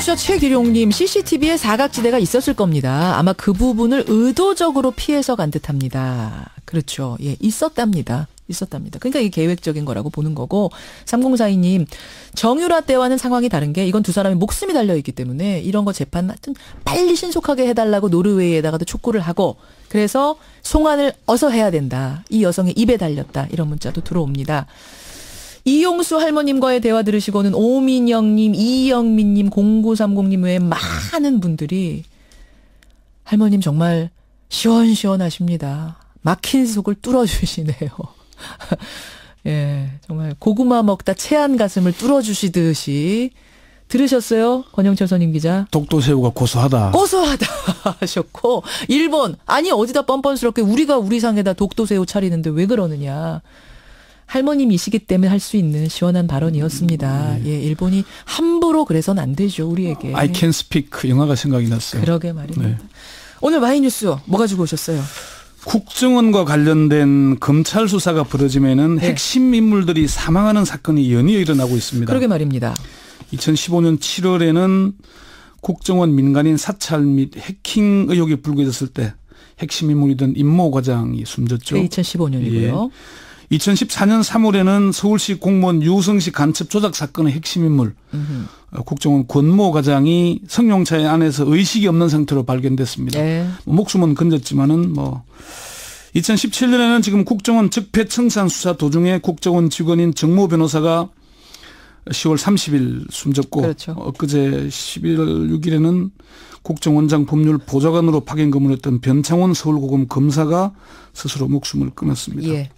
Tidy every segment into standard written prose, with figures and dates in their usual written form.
청취자 최기룡님, CCTV에 사각지대가 있었을 겁니다. 아마 그 부분을 의도적으로 피해서 간 듯합니다. 그렇죠. 예, 있었답니다. 그러니까 이게 계획적인 거라고 보는 거고. 3042님, 정유라 때와는 상황이 다른 게 이건 두 사람의 목숨이 달려있기 때문에 이런 거 재판 하여튼 빨리 신속하게 해달라고 노르웨이에다가도 촉구를 하고, 그래서 송환을 어서 해야 된다. 이 여성의 입에 달렸다. 이런 문자도 들어옵니다. 이용수 할머님과의 대화 들으시고는 오민영님, 이영민님, 0930님 외에 많은 분들이 할머님 정말 시원시원하십니다. 막힌 속을 뚫어주시네요. 예, 정말 고구마 먹다 체한 가슴을 뚫어주시듯이. 들으셨어요? 권영철 선임 기자. 독도새우가 고소하다 하셨고, 일본, 아니 어디다 뻔뻔스럽게 우리가 우리 상에다 독도새우 차리는데 왜 그러느냐. 할머님이시기 때문에 할 수 있는 시원한 발언이었습니다. 예, 일본이 함부로 그래서는 안 되죠, 우리에게. I can speak 영화가 생각이 났어요. 그러게 말입니다. 네. 오늘 와이뉴스 뭐 가지고 오셨어요? 국정원과 관련된 검찰 수사가 벌어지면은 네. 핵심 인물들이 사망하는 사건이 연이어 일어나고 있습니다. 그러게 말입니다. 2015년 7월에는 국정원 민간인 사찰 및 해킹 의혹이 불거졌을 때 핵심 인물이던 임모 과장이 숨졌죠. 2015년이고요. 예. 2014년 3월에는 서울시 공무원 유성시 간첩 조작 사건의 핵심 인물 국정원 권모 과장이 승용차의 안에서 의식이 없는 상태로 발견됐습니다. 네. 목숨은 건졌지만은 2017년에는 지금 국정원 적폐청산 수사 도중에 국정원 직원인 정모 변호사가 10월 30일 숨졌고, 그렇죠. 엊그제 11월 6일에는 국정원장 법률 보좌관으로 파견 근무했던 변창원 서울고검 검사가 스스로 목숨을 끊었습니다. 예.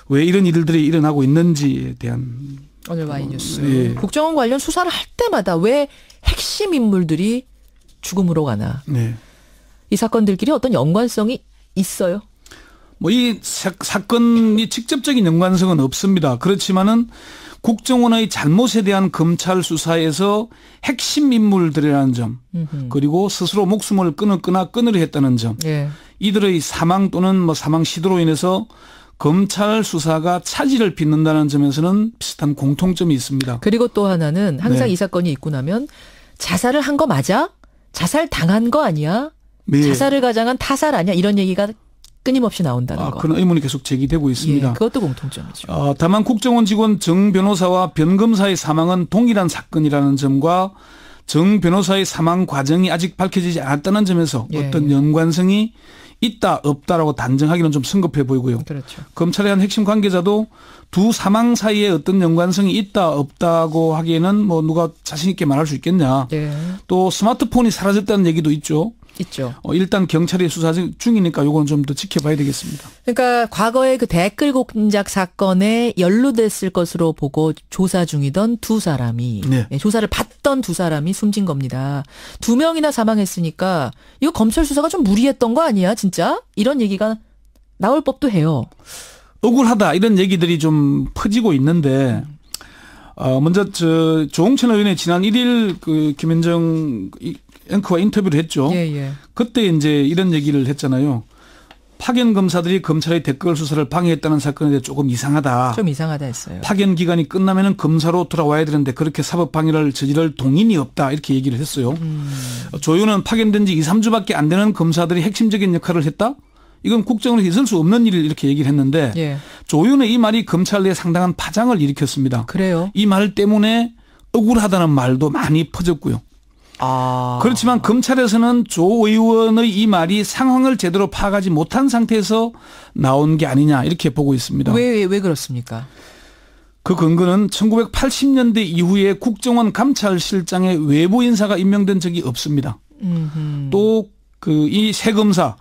왜 이런 일들이 일어나고 있는지에 대한 오늘 와이뉴스. 예. 국정원 관련 수사를 할 때마다 왜 핵심 인물들이 죽음으로 가나. 네. 이 사건들끼리 어떤 연관성이 있어요? 이 사건이 직접적인 연관성은 없습니다. 그렇지만은 국정원의 잘못에 대한 검찰 수사에서 핵심 인물들이라는 점, 그리고 스스로 목숨을 끊었거나 끊으려 했다는 점, 예. 이들의 사망 또는 사망 시도로 인해서 검찰 수사가 차질을 빚는다는 점에서는 비슷한 공통점이 있습니다. 그리고 또 하나는 항상 네. 이 사건이 있고 나면 자살을 한 거 맞아? 자살 당한 거 아니야? 네. 자살을 가장한 타살 아니야? 이런 얘기가 끊임없이 나온다는 거. 그런 의문이 계속 제기되고 있습니다. 예, 그것도 공통점이죠. 다만 국정원 직원 정 변호사와 변 검사의 사망은 동일한 사건이라는 점과 정 변호사의 사망 과정이 아직 밝혀지지 않았다는 점에서 예, 어떤 예. 연관성이 있다 없다라고 단정하기는 좀 성급해 보이고요. 그렇죠. 검찰의 한 핵심 관계자도 두 사망 사이에 어떤 연관성이 있다 없다고 하기에는 누가 자신 있게 말할 수 있겠냐. 네. 또 스마트폰이 사라졌다는 얘기도 있죠. 있죠. 일단 경찰이 수사 중이니까 요건 좀 더 지켜봐야 되겠습니다. 그러니까 과거에 그 댓글 공작 사건에 연루됐을 것으로 보고 조사 중이던 두 사람이 네. 조사를 받던 두 사람이 숨진 겁니다. 2명이나 사망했으니까 이거 검찰 수사가 좀 무리했던 거 아니야 진짜? 이런 얘기가 나올 법도 해요. 억울하다 이런 얘기들이 좀 퍼지고 있는데 먼저 조홍천 의원이 지난 1일 그 김현정 앵커와 인터뷰를 했죠. 예, 예. 그때 이제 이런 얘기를 했잖아요. 파견 검사들이 검찰의 댓글 수사를 방해했다는 사건에 대해 조금 이상하다. 좀 이상하다 했어요. 파견 기간이 끝나면은 검사로 돌아와야 되는데 그렇게 사법 방해를 저지를 동인이 없다 이렇게 얘기를 했어요. 조 의원은 파견된 지 2, 3주밖에 안 되는 검사들이 핵심적인 역할을 했다? 이건 국정원에서 있을 수 없는 일을 이렇게 얘기를 했는데 예. 조 의원의 이 말이 검찰 내에 상당한 파장을 일으켰습니다. 그래요? 이 말 때문에 억울하다는 말도 많이 퍼졌고요. 그렇지만 검찰에서는 조 의원의 이 말이 상황을 제대로 파악하지 못한 상태에서 나온 게 아니냐 이렇게 보고 있습니다. 왜 그렇습니까? 그 근거는 1980년대 이후에 국정원 감찰실장에 외부 인사가 임명된 적이 없습니다. 또 이 세 검사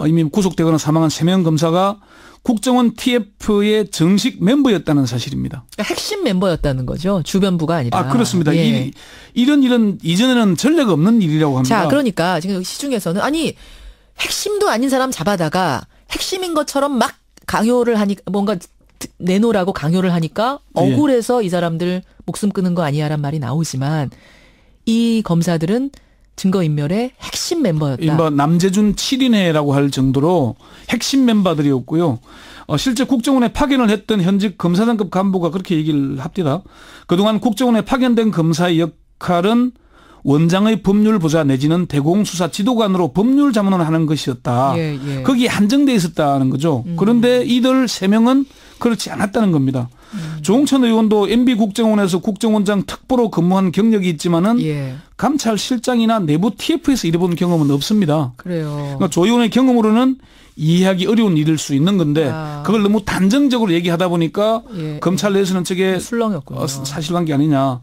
이미 구속되거나 사망한 3명 검사가 국정원 TF의 정식 멤버였다는 사실입니다. 그러니까 핵심 멤버였다는 거죠. 주변부가 아니라. 그렇습니다. 예. 이런 일은 이전에는 전례가 없는 일이라고 합니다. 자, 그러니까 지금 시중에서는 아니 핵심도 아닌 사람 잡아다가 핵심인 것처럼 막 강요를 하니까 뭔가 내놓으라고 강요를 하니까 억울해서 이 사람들 목숨 끊은 거 아니야란 말이 나오지만 이 검사들은 증거인멸의 핵심 멤버였다. 남재준 7인회라고 할 정도로 핵심 멤버들이었고요. 실제 국정원에 파견을 했던 현직 검사장급 간부가 그렇게 얘기를 합니다. 그동안 국정원에 파견된 검사의 역할은 원장의 법률보좌 내지는 대공수사 지도관으로 법률 자문을 하는 것이었다. 거기에 한정돼 있었다는 거죠. 그런데 이들 3명은 그렇지 않았다는 겁니다. 조홍천 의원도 MB 국정원에서 국정원장 특보로 근무한 경력이 있지만은 감찰실장이나 내부 TF에서 일해본 경험은 없습니다. 그래요. 그러니까 조 의원의 경험으로는 이해하기 어려운 일일 수 있는 건데 그걸 너무 단정적으로 얘기하다 보니까 검찰 내에서는 저게 술렁이었군요. 사실관계 아니냐.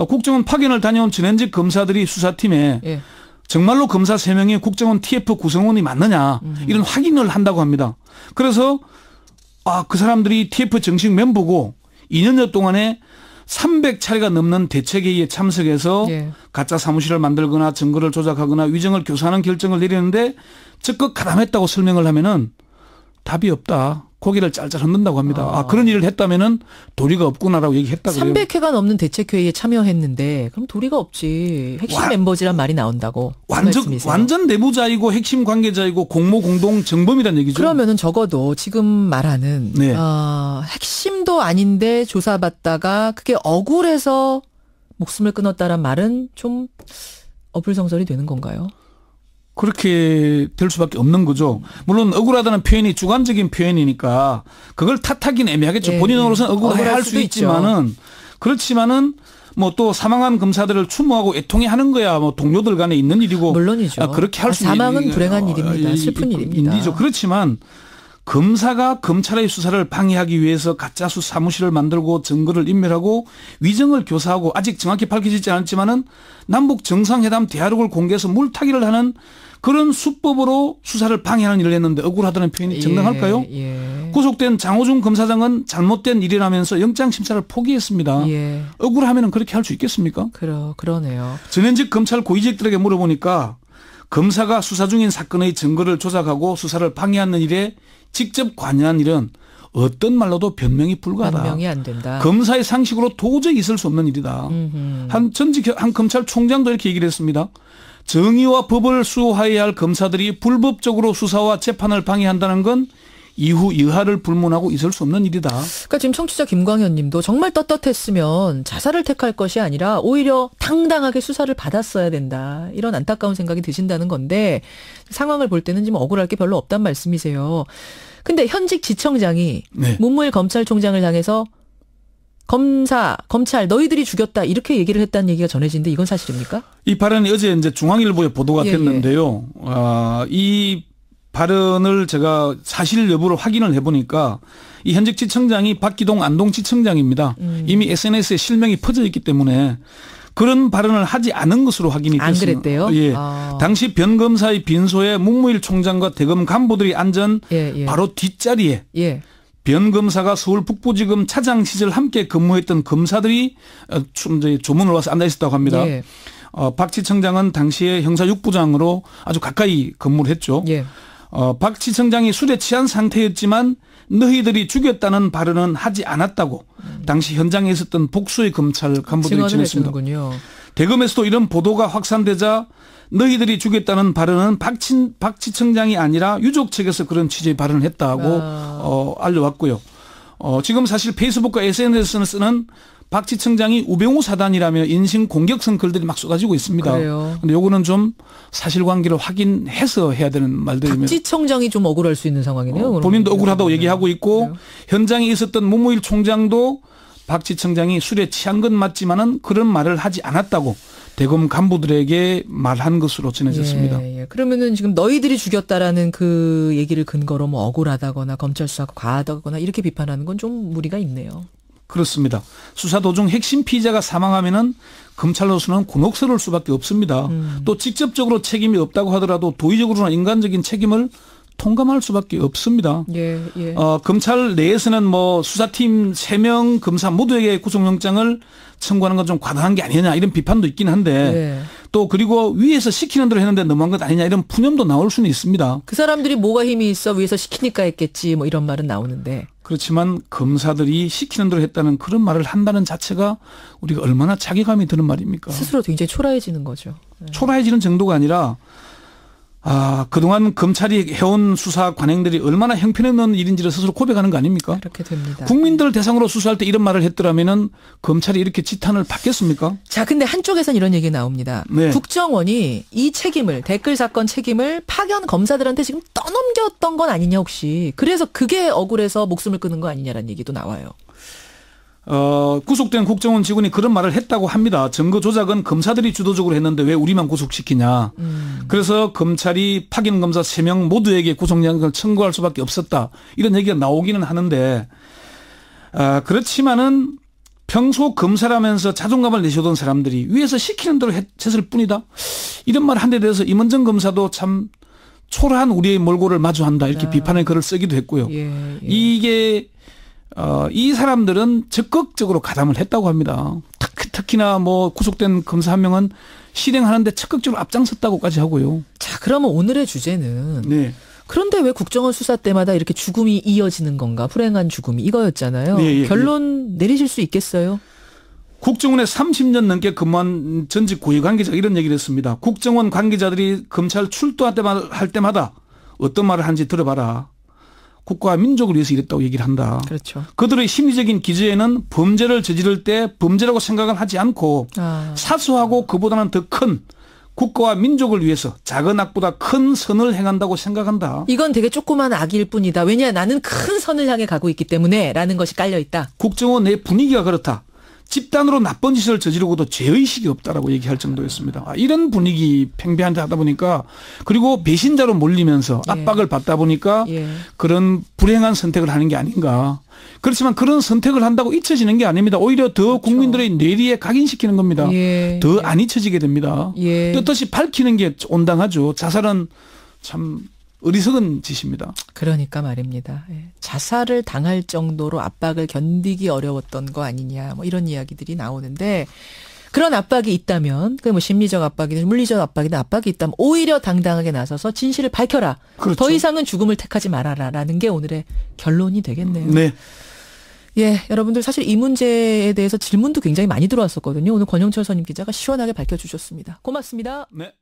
국정원 파견을 다녀온 전현직 검사들이 수사팀에 정말로 검사 3명이 국정원 TF 구성원이 맞느냐 이런 확인을 한다고 합니다. 그래서 그 사람들이 TF 정식 멤버고 2년여 동안에 300차례가 넘는 대책회의에 참석해서 가짜 사무실을 만들거나 증거를 조작하거나 위정을 교사하는 결정을 내리는데 적극 가담했다고 설명을 하면은 답이 없다. 고개를 짤짤 흔든다고 합니다. 그런 일을 했다면은 도리가 없구나라고 얘기했다고요. 300회가 넘는 대책회의에 참여했는데 그럼 도리가 없지. 핵심 멤버지란 말이 나온다고. 완전 내부자이고 핵심 관계자이고 공모 공동 정범이란 얘기죠. 그러면은 적어도 지금 말하는 핵심도 아닌데 조사받다가 그게 억울해서 목숨을 끊었다란 말은 좀 어불성설이 되는 건가요? 그렇게 될 수밖에 없는 거죠. 물론 억울하다는 표현이 주관적인 표현이니까 그걸 탓하기는 애매하겠죠. 본인으로서는 억울할 수 있지만은 그렇지만은 뭐 또 사망한 검사들을 추모하고 애통해 하는 거야 뭐 동료들 간에 있는 일이고 물론이죠. 그렇게 할 수 있는 사망은 불행한 일입니다. 슬픈 일입니다. 일이죠. 그렇지만 검사가 검찰의 수사를 방해하기 위해서 가짜 사무실을 만들고 증거를 인멸하고 위정을 교사하고 아직 정확히 밝혀지지 않았지만은 남북 정상회담 대화록을 공개해서 물타기를 하는 그런 수법으로 수사를 방해하는 일을 했는데 억울하다는 표현이 정당할까요? 구속된 장호중 검사장은 잘못된 일이라면서 영장심사를 포기했습니다. 억울하면 그렇게 할 수 있겠습니까? 그러네요. 전현직 검찰 고위직들에게 물어보니까 검사가 수사 중인 사건의 증거를 조작하고 수사를 방해하는 일에 직접 관여한 일은 어떤 말로도 변명이 불가하다. 변명이 안 된다. 검사의 상식으로 도저히 있을 수 없는 일이다. 한 검찰총장도 이렇게 얘기를 했습니다. 정의와 법을 수호해야 할 검사들이 불법적으로 수사와 재판을 방해한다는 건 이후 여하를 불문하고 있을 수 없는 일이다. 그러니까 지금 청취자 김광현 님도 정말 떳떳했으면 자살을 택할 것이 아니라 오히려 당당하게 수사를 받았어야 된다. 이런 안타까운 생각이 드신다는 건데 상황을 볼 때는 지금 억울할 게 별로 없단 말씀이세요. 근데 현직 지청장이 문무일 검찰총장을 향해서 검찰 너희들이 죽였다 이렇게 얘기를 했다는 얘기가 전해지는데 이건 사실입니까? 이 발언이 어제 이제 중앙일보에 보도가 됐는데요. 이 발언을 제가 사실 여부를 확인을 해보니까 이 현직 지청장이 박기동 안동지청장입니다. 이미 SNS에 실명이 퍼져 있기 때문에 그런 발언을 하지 않은 것으로 확인이 됐습니다. 안 그랬대요? 당시 변 검사의 빈소에 문무일 총장과 대검 간부들이 앉은 바로 뒷자리에 변 검사가 서울 북부지검 차장 시절 함께 근무했던 검사들이 조문을 와서 앉아 있었다고 합니다. 박 지청장은 당시에 형사 6부장으로 아주 가까이 근무를 했죠. 박 지청장이 술에 취한 상태였지만 너희들이 죽였다는 발언은 하지 않았다고 당시 현장에 있었던 복수의 검찰 간부들이 전했습니다. 대검에서도 이런 보도가 확산되자 너희들이 죽였다는 발언은 박 지청장이 아니라 유족 측에서 그런 취지의 발언을 했다고 알려왔고요. 지금 사실 페이스북과 SNS에서는 쓰는 박 지청장이 우병우 사단이라며 인신 공격성 글들이 막 쏟아지고 있습니다. 그런데 요거는 좀 사실관계를 확인해서 해야 되는 말들입니다. 박 지청장이 좀 억울할 수 있는 상황이네요. 본인도 억울하다고 얘기하고 있고 현장에 있었던 문무일 총장도 박 지청장이 술에 취한 건 맞지만은 그런 말을 하지 않았다고 대검 간부들에게 말한 것으로 전해졌습니다. 그러면은 지금 너희들이 죽였다라는 그 얘기를 근거로 뭐 억울하다거나 검찰 수사가 과하다거나 이렇게 비판하는 건 좀 무리가 있네요. 그렇습니다. 수사 도중 핵심 피의자가 사망하면은 검찰로서는 곤혹스러울 수밖에 없습니다. 또 직접적으로 책임이 없다고 하더라도 도의적으로나 인간적인 책임을 통감할 수밖에 없습니다. 검찰 내에서는 뭐 수사팀 3명 검사 모두에게 구속영장을 청구하는 건 좀 과다한 게 아니냐 이런 비판도 있긴 한데 또 그리고 위에서 시키는 대로 했는데 너무한 것 아니냐 이런 푸념도 나올 수는 있습니다. 그 사람들이 뭐가 힘이 있어 위에서 시키니까 했겠지 뭐 이런 말은 나오는데. 그렇지만 검사들이 시키는 대로 했다는 그런 말을 한다는 자체가 우리가 얼마나 자괴감이 드는 말입니까? 스스로 굉장히 초라해지는 거죠. 초라해지는 정도가 아니라 그동안 검찰이 해온 수사 관행들이 얼마나 형편없는 일인지를 스스로 고백하는 거 아닙니까? 그렇게 됩니다. 국민들을 대상으로 수사할 때 이런 말을 했더라면은 검찰이 이렇게 지탄을 받겠습니까? 자, 근데 한쪽에선 이런 얘기 나옵니다. 네. 국정원이 이 책임을, 댓글 사건 책임을 파견 검사들한테 지금 떠넘겼던 건 아니냐 혹시. 그래서 그게 억울해서 목숨을 끊은 거 아니냐라는 얘기도 나와요. 구속된 국정원 직원이 그런 말을 했다고 합니다. 증거 조작은 검사들이 주도적으로 했는데 왜 우리만 구속시키냐. 그래서 검찰이 파견 검사 3명 모두에게 구속영장을 청구할 수밖에 없었다. 이런 얘기가 나오기는 하는데 그렇지만은 평소 검사라면서 자존감을 내세우던 사람들이 위에서 시키는 대로 했을 뿐이다. 이런 말 한 데 대해서 임원정 검사도 참 초라한 우리의 몰골을 마주한다. 이렇게 비판의 글을 쓰기도 했고요. 예. 이게 이 사람들은 적극적으로 가담을 했다고 합니다. 특히나 뭐 구속된 검사 한 명은 실행하는데 적극적으로 앞장섰다고까지 하고요. 자, 그러면 오늘의 주제는 네. 그런데 왜 국정원 수사 때마다 이렇게 죽음이 이어지는 건가? 불행한 죽음이 이거였잖아요. 네, 결론 내리실 수 있겠어요? 국정원에 30년 넘게 근무한 전직 고위 관계자가 이런 얘기를 했습니다. 국정원 관계자들이 검찰 출두할 때마다 어떤 말을 하는지 들어봐라. 국가와 민족을 위해서 일했다고 얘기를 한다. 그렇죠. 그들의 심리적인 기저에는 범죄를 저지를 때 범죄라고 생각을 하지 않고 사소하고 그보다는 더 큰 국가와 민족을 위해서 작은 악보다 큰 선을 행한다고 생각한다. 이건 되게 조그만 악일 뿐이다. 왜냐 나는 큰 선을 향해 가고 있기 때문에 라는 것이 깔려 있다. 국정원 내 분위기가 그렇다. 집단으로 나쁜 짓을 저지르고도 죄의식이 없다라고 얘기할 정도였습니다. 이런 분위기 팽배한데 하다 보니까 그리고 배신자로 몰리면서 압박을 받다 보니까 그런 불행한 선택을 하는 게 아닌가. 그렇지만 그런 선택을 한다고 잊혀지는 게 아닙니다. 오히려 더 국민들의 뇌리에 각인시키는 겁니다. 더 안 잊혀지게 됩니다. 떳떳이 밝히는 게 온당하죠. 자살은 참 어리석은 짓입니다. 그러니까 말입니다. 자살을 당할 정도로 압박을 견디기 어려웠던 거 아니냐 뭐 이런 이야기들이 나오는데 그런 압박이 있다면 그 뭐 심리적 압박이든 물리적 압박이든 압박이 있다면 오히려 당당하게 나서서 진실을 밝혀라. 그렇죠. 더 이상은 죽음을 택하지 말아라라는 게 오늘의 결론이 되겠네요. 네. 예, 여러분들 사실 이 문제에 대해서 질문도 굉장히 많이 들어왔었거든요. 오늘 권영철 선임 기자가 시원하게 밝혀주셨습니다. 고맙습니다. 네.